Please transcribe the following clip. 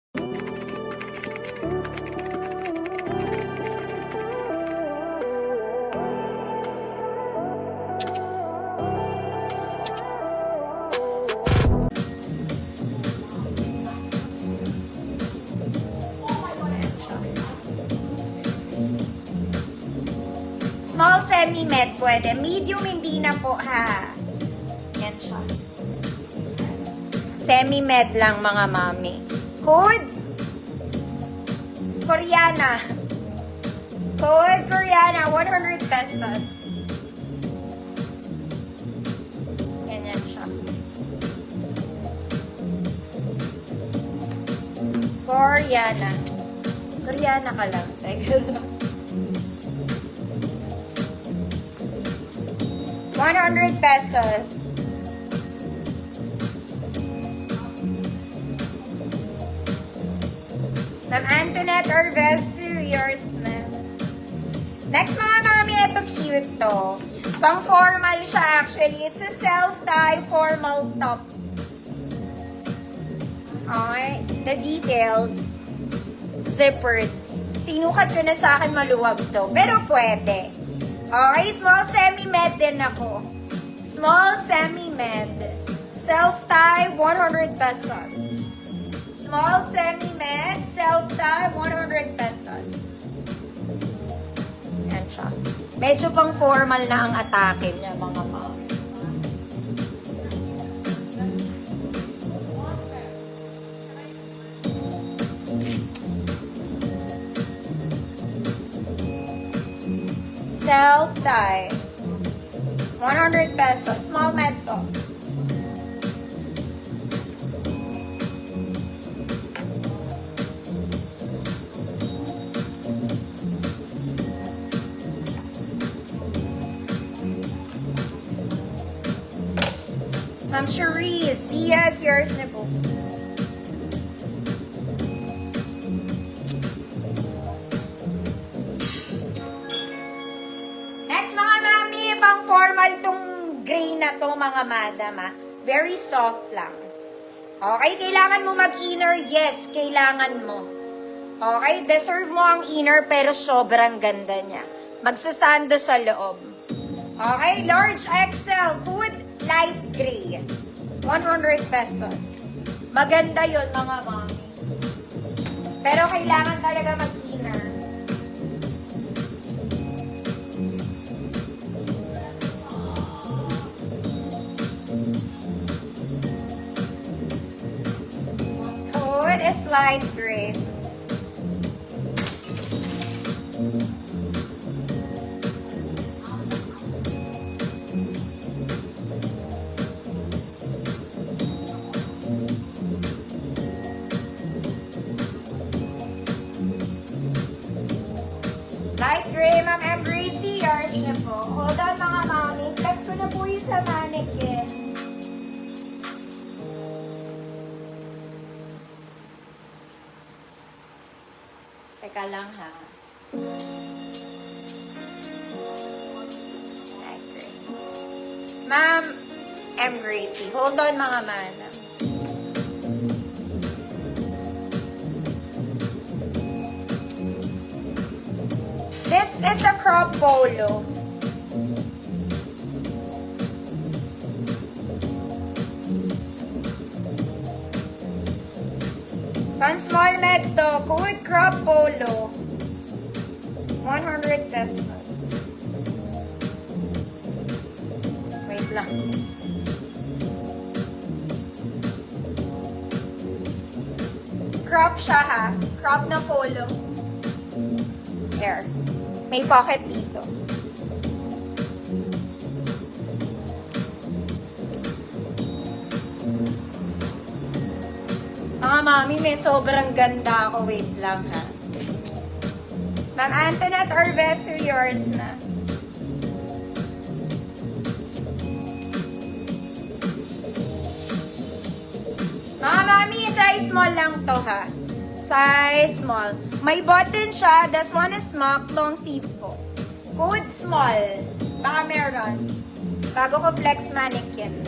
Small semi-med pwede. Medium hindi na po ha. Yan siya. Semi-med lang mga mami. Code Koreana. Code Koreana, 100 pesos. Ganyan siya. Koreana. Koreana ka lang. Teka lang. 100 pesos. Ma'am Antoinette Orvesu, yours na. Next mga mami, ito cute to. Pang formal siya actually. It's a self-tie formal top. Okay. The details. Zippered. Sinukat ko na sa akin maluwag to. Pero pwede. Okay, small semi-med din ako. Small semi-med. Self-tie, 100 pesos. Small semi-med, self-tie, 100 pesos. Yan siya. Medyo pang formal na ang atake niya, mga ma'am. Self-tie. 100 pesos. Small med to. Ma'am Cherise, Diaz, yours na po. Pang formal tong gray na to mga madam ha. Very soft lang. Okay, kailangan mo mag-inner? Yes, kailangan mo. Okay, deserve mo ang inner pero sobrang ganda niya. Magsasando sa loob. Okay, large XL, hood, light gray. 100 pesos. Maganda yon mga mami. Pero kailangan talaga mag-inner. Is light gray. Light gray, Ma'am M. Gracie, yours na po. Hold on mga mami. Flex ko na po yung sa mannequin. Teka lang ha. Okay. Ma'am M. Gracie, hold on mga manam. This is a crop polo. Pan small med to, code crop polo. 100 pesos. Wait lang. Crop siya ha. Crop na polo. There. May pocket dito. Mga mami, may sobrang ganda ako. Wait lang, ha. Ma'am Antoinette Orvesu, yours na. Mga mami, size small lang to, ha. Size small. May button siya. This one is smock. Long sleeves po. Code small. Baka meron. Bago ko flex mannequin.